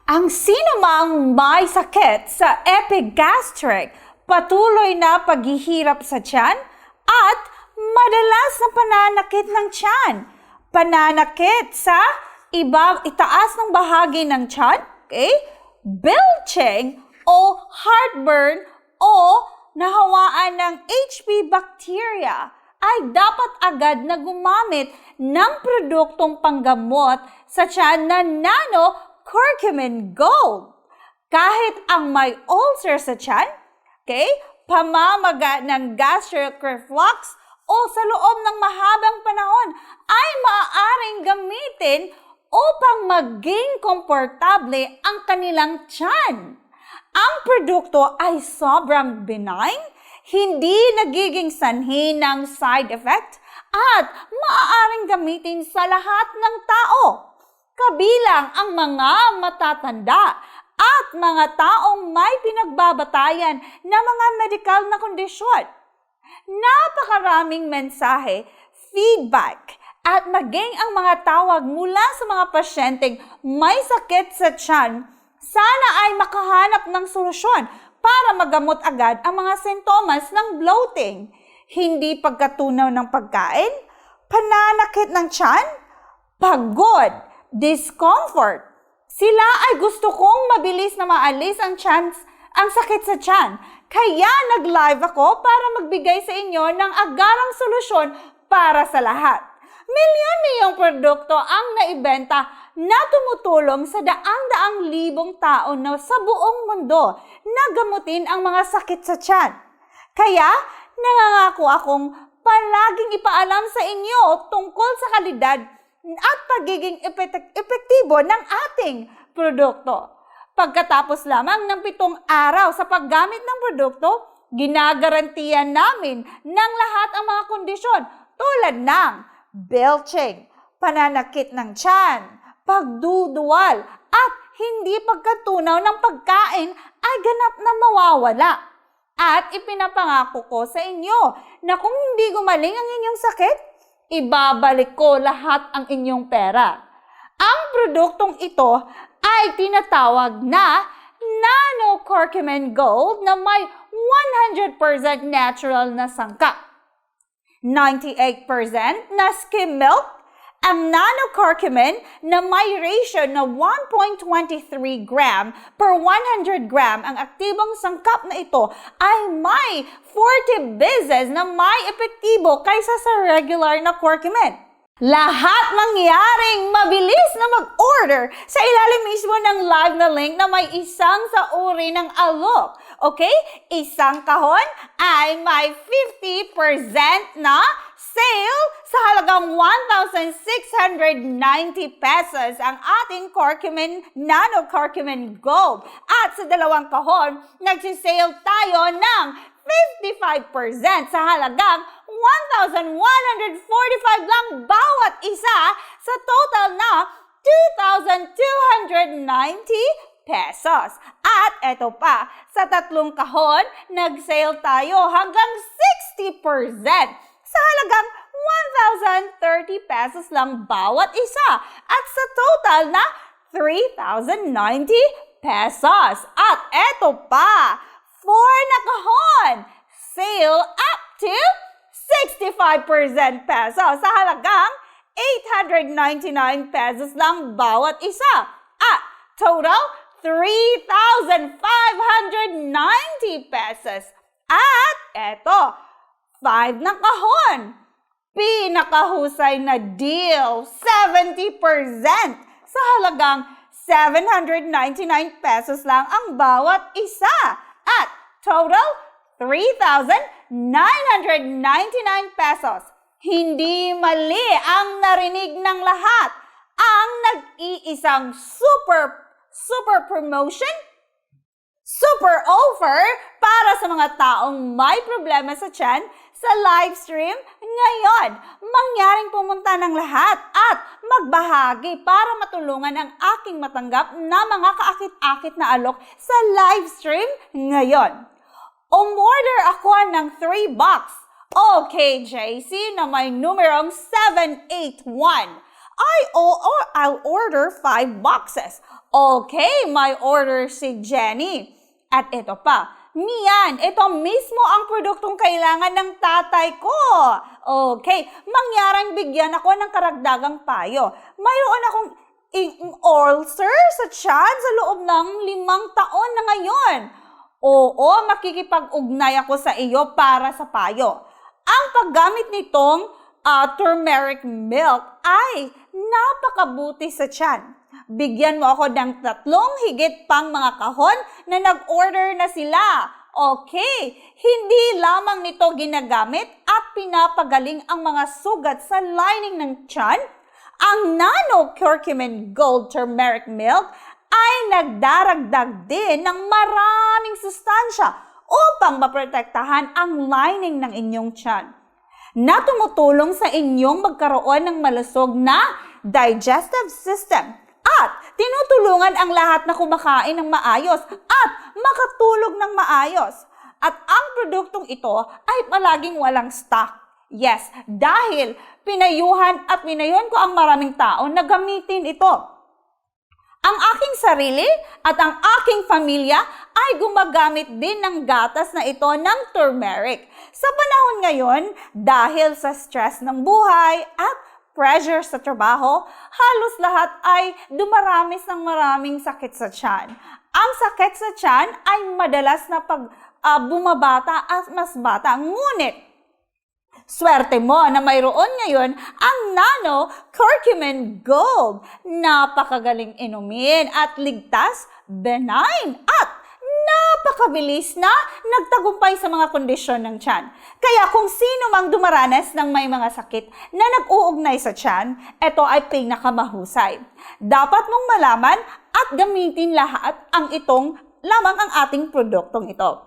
Ang sinumang may sakit sa epigastric, patuloy na paghihirap sa tiyan at madalas na pananakit ng tiyan. Pananakit sa itaas ng bahagi ng tiyan, okay? Belching o heartburn o nahawaan ng HB bacteria ay dapat agad na gumamit ng produktong panggamot sa tiyan na nano-curcumin gold. Kahit ang may ulcer sa tiyan, okay, pamamaga ng gastric reflux o sa loob ng mahabang panahon ay maaaring gamitin upang maging komportable ang kanilang tiyan. Ang produkto ay sobrang benign, hindi nagiging sanhi ng side effect at maaaring gamitin sa lahat ng tao, kabilang ang mga matatanda at mga taong may pinagbabatayan na mga medikal na kondisyon. Napakaraming mensahe, feedback, at maging ang mga tawag mula sa mga pasyenteng may sakit sa tiyan, sana ay makahanap ng solusyon para magamot agad ang mga sintomas ng bloating, hindi pagkatunaw ng pagkain, pananakit ng tiyan, pagod, discomfort. Sila ay gusto kong mabilis na maalis ang sakit sa tiyan. Kaya nag-live ako para magbigay sa inyo ng agarang solusyon para sa lahat. Milyon-milyong produkto ang naibenta na tumutulong sa daang-daang libong tao na sa buong mundo na gamutin ang mga sakit sa tiyan. Kaya nangangako akong palaging ipaalam sa inyo tungkol sa kalidad at pagiging epektibo ng ating produkto. Pagkatapos lamang ng 7 araw sa paggamit ng produkto, ginagarantiyan namin ng lahat ang mga kondisyon tulad ng belching, pananakit ng tiyan, pagduduwal, at hindi pagkatunaw ng pagkain ay ganap na mawawala. At ipinapangako ko sa inyo na kung hindi gumaling ang inyong sakit, ibabalik ko lahat ang inyong pera. Ang produktong ito ay tinatawag na nano-curcumin gold na may 100% natural na sangkap. 98% na skim milk, ang nano-curcumin na may ratio na 1.23 gram per 100 gram, ang aktibong sangkap na ito ay may 40 beses na may epektibo kaysa sa regular na curcumin. Lahat mangyaring mabilis na mag-order sa ilalim mismo ng live na link na may isang sa uri ng alok. Okay? Isang kahon ay may 50% na sale sa halagang 1,690 pesos ang ating curcumin, nano-curcumin gold. At sa 2 kahon, nagsisale tayo ng 55% sa halagang 1,145 lang bawat isa sa total na 2,290 pesos. At eto pa, sa 3 kahon, nag-sale tayo hanggang 60% sa halagang 1,030 pesos lang bawat isa. At sa total na 3,090 pesos. At eto pa, 4 na kahon, sale up to 65% pesos sa halagang 899 pesos lang bawat isa. At total, 3,590 pesos. At eto, 5 na kahon, pinakahusay na deal, 70% sa halagang 799 pesos lang ang bawat isa. At total, 3,999 pesos. Hindi mali ang narinig ng lahat. Ang nag-iisang super promotion, super offer para sa mga taong may problema sa tiyan sa live stream ngayon. Mangyaring pumunta ng lahat at magbahagi para matulungan ang aking matanggap na mga kaakit-akit na alok sa live stream ngayon. Umorder ako ng 3-box OKJC na may numerong 781 I'll order 5 boxes. Okay, may order si Jenny. At ito pa, Mian, ito mismo ang produktong kailangan ng tatay ko. Okay, mangyaring bigyan ako ng karagdagang payo. Mayroon akong ulcer sa tiyan sa loob ng 5 taon na ngayon. Oo, makikipag-ugnay ako sa iyo para sa payo. Ang paggamit nitong turmeric milk ay napakabuti sa tiyan. Bigyan mo ako ng 3 higit pang mga kahon na nag-order na sila. Okay, hindi lamang nito ginagamit at pinapagaling ang mga sugat sa lining ng tiyan. Ang Nano Curcumin Gold Turmeric Milk ay nagdaragdag din ng maraming sustansya upang maprotektahan ang lining ng inyong tiyan na tumutulong sa inyong magkaroon ng malusog na digestive system at tinutulungan ang lahat na kumakain ng maayos at makatulog ng maayos. At ang produktong ito ay palaging walang stock. Yes, dahil pinayuhan at pinayon ko ang maraming tao na gamitin ito. Ang aking sarili at ang aking pamilya ay gumagamit din ng gatas na ito ng turmeric. Sa panahon ngayon, dahil sa stress ng buhay at pressure sa trabaho, halos lahat ay dumaramis ng maraming sakit sa tiyan. Ang sakit sa tiyan ay madalas na bumabata at mas bata. Ngunit, swerte mo na mayroon ngayon ang Nano Curcumin Gold. Napakagaling inumin at ligtas, benign at napakabilis na nagtagumpay sa mga kondisyon ng tiyan. Kaya kung sino mang dumaranas ng may mga sakit na nag-uugnay sa tiyan, ito ay pinakamahusay. Dapat mong malaman at gamitin lahat lamang ang ating produktong ito.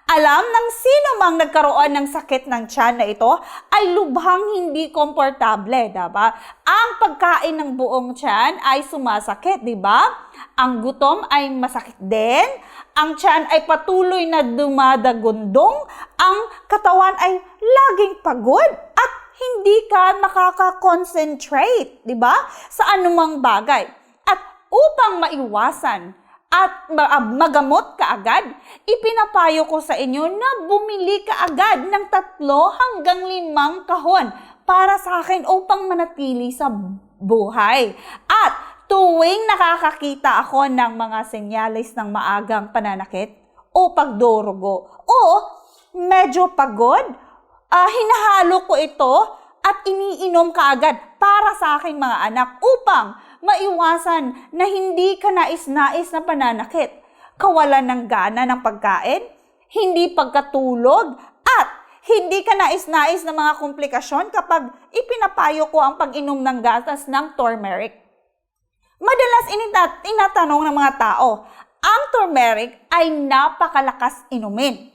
Alam ng sino mang nagkaroon ng sakit ng tiyan na ito ay lubhang hindi komportable, diba? Ang pagkain ng buong tiyan ay sumasakit, diba? Ang gutom ay masakit din. Ang tiyan ay patuloy na dumadagundong. Ang katawan ay laging pagod at hindi ka makaka-concentrate, diba? Sa anumang bagay. At upang maiwasan at magamot ka agad, ipinapayo ko sa inyo na bumili ka agad ng 3 hanggang 5 kahon para sa akin upang manatili sa buhay. At tuwing nakakakita ako ng mga senyales ng maagang pananakit o pagdurugo o medyo pagod, hinahalo ko ito at iniinom ka agad para sa aking mga anak upang maiwasan na hindi ka nais-nais na pananakit, kawalan ng gana ng pagkain, hindi pagkatulog, at hindi ka nais-nais na mga komplikasyon kapag ipinapayo ko ang pag-inom ng gatas ng turmeric. Madalas tinatanong ng mga tao, ang turmeric ay napakalakas inumin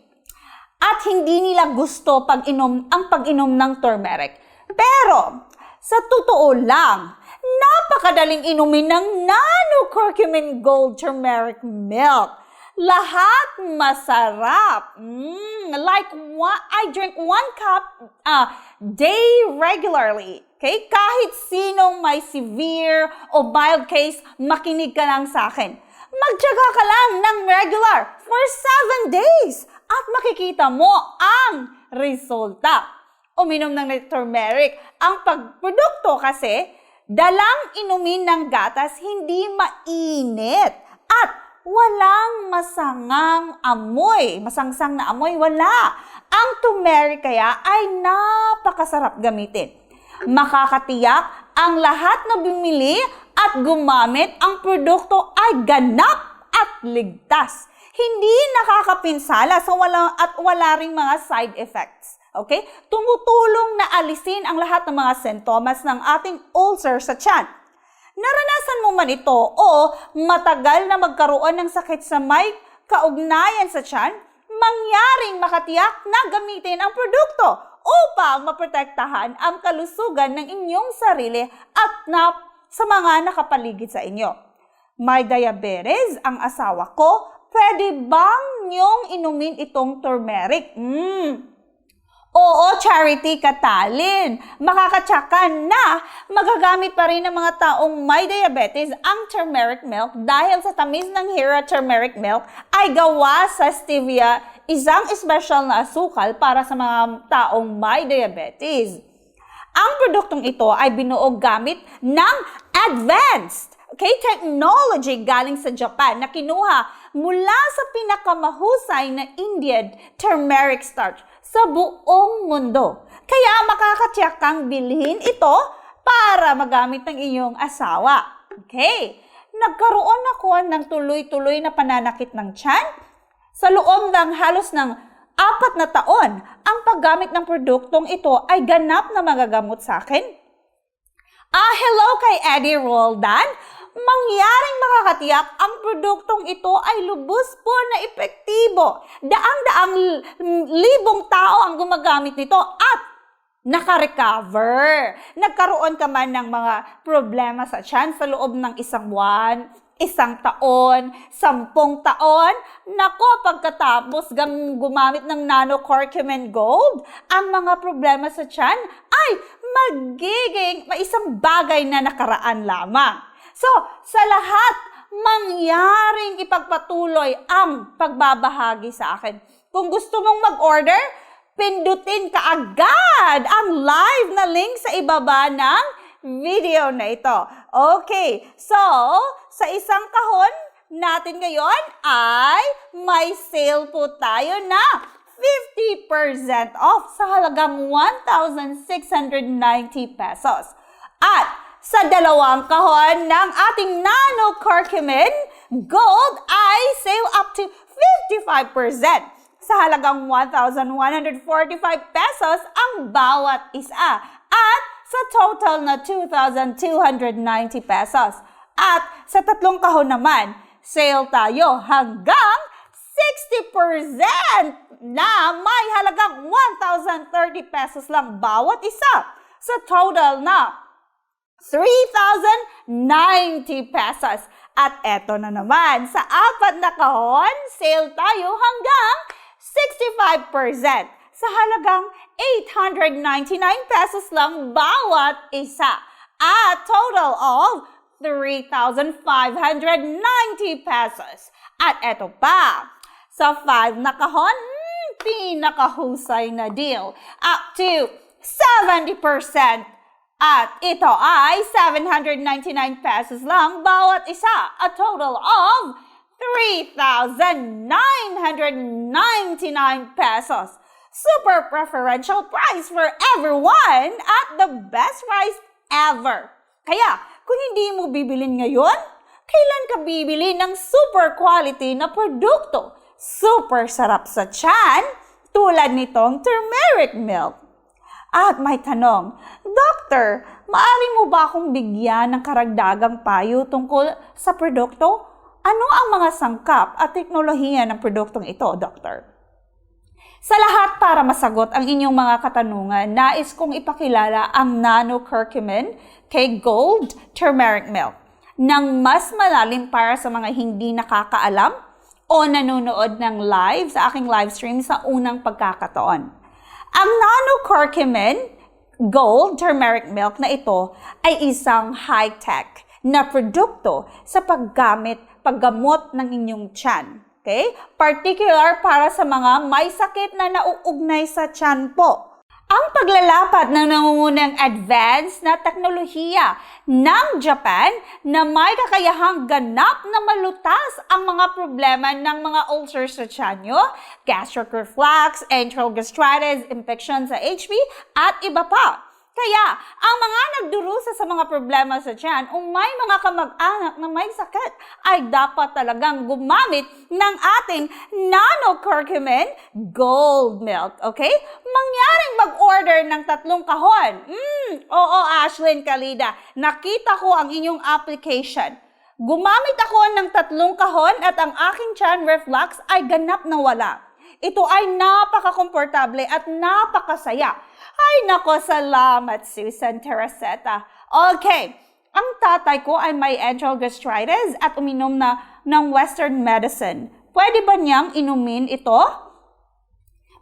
at hindi nila gusto ang pag-inom ng turmeric. Pero, sa totoo lang, napakadaling inumin ng Nano Curcumin Gold Turmeric Milk. Lahat masarap. I drink 1 cup day regularly. Okay? Kahit sinong may severe o mild case, makinig ka lang sa akin. Magtiyaga ka lang ng regular for 7 days at makikita mo ang resulta. Uminom ng turmeric. Ang pagprodukto kasi, dalang inumin ng gatas, hindi mainit at walang masangsang na amoy, wala. Ang turmeric kaya ay napakasarap gamitin. Makakatiyak ang lahat na bumili at gumamit ang produkto ay ganap at ligtas. Hindi nakakapinsala at wala ring mga side effects. Okay? Tumutulong na alisin ang lahat ng mga sintomas ng ating ulcer sa tiyan. Naranasan mo man ito o matagal na magkaroon ng sakit sa may kaugnayan sa tiyan, mangyaring makatiyak na gamitin ang produkto upang maprotektahan ang kalusugan ng inyong sarili at sa mga nakapaligid sa inyo. May diabetes ang asawa ko, pwede bang niyong inumin itong turmeric? Oo, Charity Katalin. Makakatsakan na magagamit pa rin ng mga taong may diabetes ang turmeric milk dahil sa tamis ng Hera turmeric milk ay gawa sa stevia, isang espesyal na asukal para sa mga taong may diabetes. Ang produktong ito ay binuo gamit ng advanced technology galing sa Japan na kinuha mula sa pinakamahusay na Indian turmeric starch sa buong mundo. Kaya makakatiyak kang bilhin ito para magamit ng iyong asawa. Okay? Nagkaroon ako ng tuloy-tuloy na pananakit ng tiyan. Sa loob ng halos ng 4 na taon, ang paggamit ng produktong ito ay ganap na magagamot sa akin. Hello kay Eddie Roldan. Mangyaring makakatiyak ang produktong ito ay lubos po na epektibo. Daang-daang libong tao ang gumagamit nito at nakarecover. Nagkaroon ka man ng mga problema sa tiyan sa loob ng 1 buwan, 1 taon, 10 taon. Nako, pagkatapos gumamit ng Nano-Curcumin Gold, ang mga problema sa tiyan ay magiging isang bagay na nakaraan lamang. So, sa lahat, mangyaring ipagpatuloy ang pagbabahagi sa akin. Kung gusto mong mag-order, pindutin ka agad ang live na link sa ibaba ng video na ito. Okay, so, sa isang kahon natin ngayon ay may sale po tayo na 50% off sa halagang 1,690 pesos. At sa 2 kahon ng ating Nano-Curcumin Gold ay sale up to 55% sa halagang 1,145 pesos ang bawat isa at sa total na 2,290 pesos. At sa 3 kahon naman, sale tayo hanggang 60% na may halagang 1,030 pesos lang bawat isa sa total na 3,090 pesos. At eto na naman, sa 4 na kahon, sale tayo hanggang 65% sa halagang 899 pesos lang bawat isa. At total of 3,590 pesos. At eto pa, sa 5 na kahon, pinakahusay na deal. Up to 70%. At ito ay 799 pesos lang bawat isa. A total of 3,999 pesos. Super preferential price for everyone at the best price ever. Kaya, kung hindi mo bibilin ngayon, kailan ka bibili ng super quality na produkto? Super sarap sa tiyan, tulad nitong turmeric milk. At may tanong, Doctor, maaari mo ba akong bigyan ng karagdagang payo tungkol sa produkto? Ano ang mga sangkap at teknolohiya ng produktong ito, Doctor? Sa lahat para masagot ang inyong mga katanungan, nais kong ipakilala ang Nano-Curcumin Gold Turmeric Milk ng mas malalim para sa mga hindi nakakaalam o nanonood ng live sa aking live stream sa unang pagkakataon. Ang Nano-Curcumin Gold Turmeric Milk na ito ay isang high-tech na produkto sa paggamot ng inyong tiyan. Okay? Particular para sa mga may sakit na nauugnay sa tiyan po. Ang paglalapat ng nangungunang advanced na teknolohiya ng Japan na may kakayahang ganap na malutas ang mga problema ng mga ulcers sa tiyan nyo, gastric reflux, enteral gastritis, infection sa HP, at iba pa. Kaya, ang mga nagdurusa sa mga problema sa tiyan o may mga kamag-anak na may sakit ay dapat talagang gumamit ng ating Nano-Curcumin Gold Milk, okay? Mangyaring mag-order ng 3 kahon. Oo, Ashlyn Kalida, nakita ko ang inyong application. Gumamit ako ng 3 kahon at ang aking tiyan reflux ay ganap na wala. Ito ay napaka-komportable at napakasaya. Ay nako, salamat Susan Tereseta. Okay, ang tatay ko ay may enteral gastritis at uminom na ng Western medicine. Pwede ba niyang inumin ito?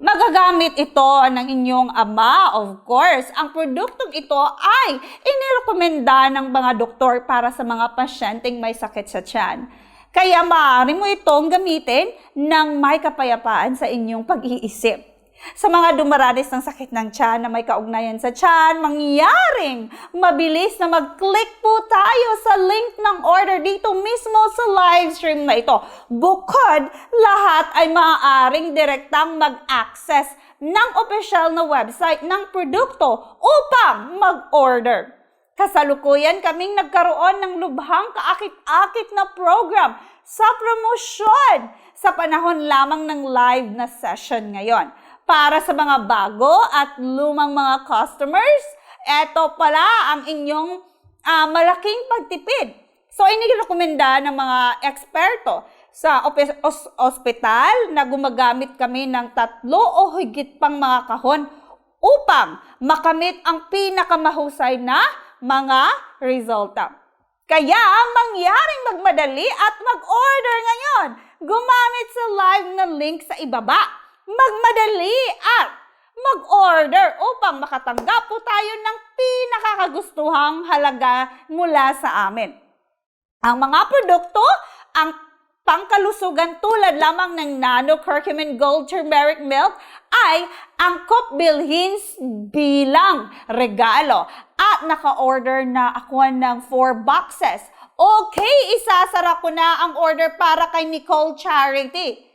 Magagamit ito ng inyong ama, of course. Ang produktong ito ay inirekomenda ng mga doktor para sa mga pasyenteng may sakit sa tiyan. Kaya maaari mo itong gamitin ng may kapayapaan sa inyong pag-iisip. Sa mga dumaranas ng sakit ng tiyan na may kaugnayan sa tiyan, mangyaring mabilis na mag-click po tayo sa link ng order dito mismo sa live stream na ito. Bukod, lahat ay maaaring direktang mag-access ng official na website ng produkto upang mag-order. Kasalukuyan kaming nagkaroon ng lubhang kaakit-akit na program sa promosyon sa panahon lamang ng live na session ngayon. Para sa mga bago at lumang mga customers, eto pala ang inyong malaking pagtipid. So, inirekomenda ng mga eksperto sa ospital na gumagamit kami ng 3 o higit pang mga kahon upang makamit ang pinakamahusay na mga resulta. Kaya, mangyaring magmadali at mag-order ngayon. Gumamit sa live na link sa ibaba. Magmadali at mag-order upang makatanggap po tayo ng pinakakagustuhang halaga mula sa amin. Ang mga produkto, ang pangkalusugan tulad lamang ng Nano Curcumin Gold Turmeric Milk ay angkop bilhins bilang regalo at naka-order na ako ng 4 boxes. Okay, isasara ko na ang order para kay Nicole Charity.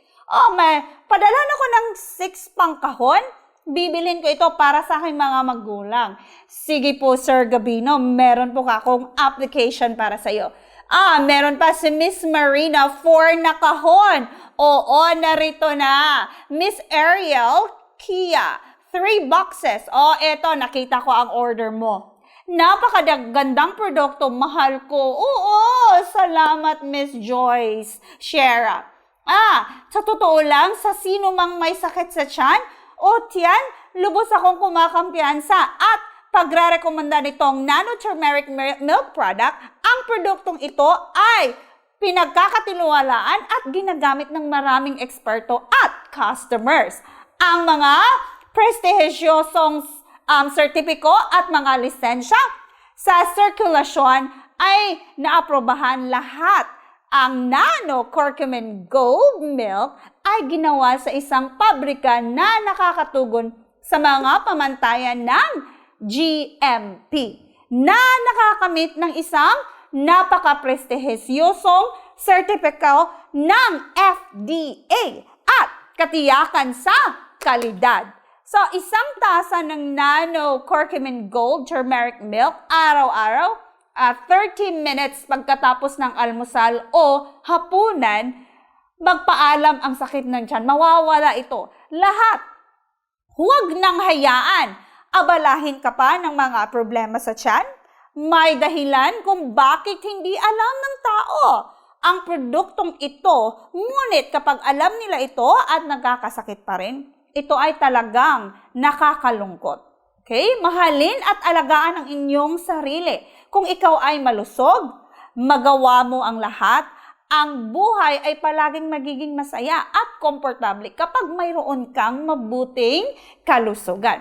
Padala na ko ng 6 pang kahon. Bibilin ko ito para sa aking mga magulang. Sige po, Sir Gabino, meron po akong application para sa iyo. Meron pa si Miss Marina, 4 na kahon. Oo, narito na. Miss Ariel, Kia, 3 boxes. Eto, nakita ko ang order mo. Napakagandang produkto, mahal ko. Oo, salamat Miss Joyce, Shera. Sa totoo lang, sa sino mang may sakit sa tiyan o tiyan, lubos akong kumakampiyansa at pagre-rekomenda nitong Nano Turmeric Milk product, ang produktong ito ay pinagkakatiwalaan at ginagamit ng maraming eksperto at customers. Ang mga prestigyosong sertipiko at mga lisensya sa sirkulasyon ay naaprobahan lahat. Ang Nano Curcumin Gold Milk ay ginawa sa isang pabrika na nakakatugon sa mga pamantayan ng GMP na nakakamit ng isang napaka-prestigyosong sertipiko ng FDA at katiyakan sa kalidad. So, isang tasa ng Nano Curcumin Gold Turmeric Milk araw-araw 30 minutes pagkatapos ng almusal o hapunan, magpaalam ang sakit ng tiyan. Mawawala ito. Lahat. Huwag nang hayaan. Abalahin ka pa ng mga problema sa tiyan. May dahilan kung bakit hindi alam ng tao ang produktong ito. Ngunit kapag alam nila ito at nagkakasakit pa rin, ito ay talagang nakakalungkot. Okay? Mahalin at alagaan ang inyong sarili. Kung ikaw ay malusog, magawa mo ang lahat, ang buhay ay palaging magiging masaya at komportable kapag mayroon kang mabuting kalusugan.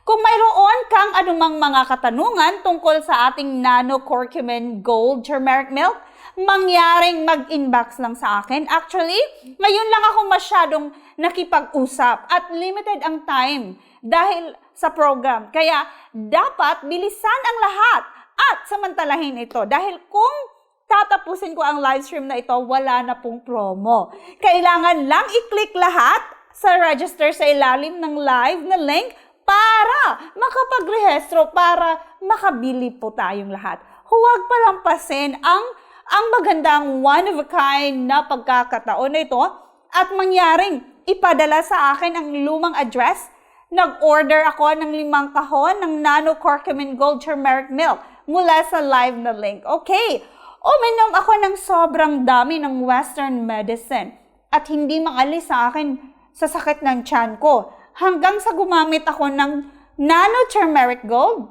Kung mayroon kang anumang mga katanungan tungkol sa ating Nano Curcumin Gold Turmeric Milk, mangyaring mag-inbox lang sa akin. Actually, ngayon lang ako masyadong nakipag-usap at limited ang time dahil sa program. Kaya dapat bilisan ang lahat at samantalahin ito. Dahil kung tatapusin ko ang live stream na ito, wala na pong promo. Kailangan lang i-click lahat sa register sa ilalim ng live na link para makapagrehistro, para makabili po tayong lahat. Huwag palampasin ang magandang one-of-a-kind na pagkakataon na ito at mangyaring ipadala sa akin ang lumang address. Nag-order ako ng 5 kahon ng Nano Curcumin Gold Turmeric Milk mula sa live na link. Okay, uminom ako ng sobrang dami ng Western medicine at hindi maalis sa akin sa sakit ng tiyan ko hanggang sa gumamit ako ng Nano Turmeric Gold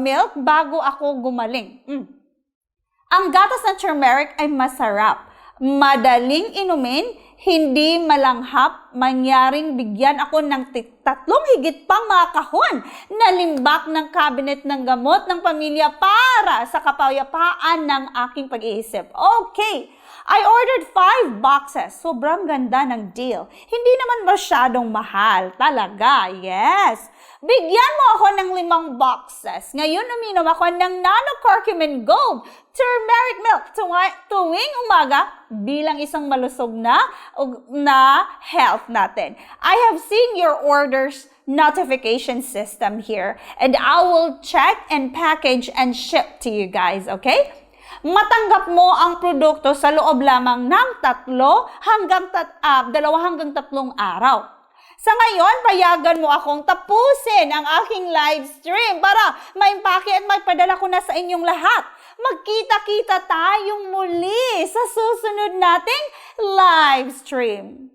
Milk bago ako gumaling. Ang gatas ng turmeric ay masarap, madaling inumin, Hindi malanghap, mangyaring bigyan ako ng 3 higit pang mga kahon na limbak ng cabinet ng gamot ng pamilya para sa kapayapaan ng aking pag-iisip. Okay, I ordered 5 boxes. Sobrang ganda ng deal. Hindi naman masyadong mahal. Talaga, yes. Bigyan mo ako ng 5 boxes. Ngayon uminom ako ng Nano Curcumin Gold Turmeric Milk tuwing umaga bilang isang malusog na health natin. I have seen your orders notification system here and I will check and package and ship to you guys, okay? Matanggap mo ang produkto sa loob lamang ng 2 hanggang 3 araw. Sa ngayon, payagan mo akong tapusin ang aking live stream para maimpake at maipadala ko na sa inyong lahat. Magkita-kita tayong muli sa susunod nating live stream.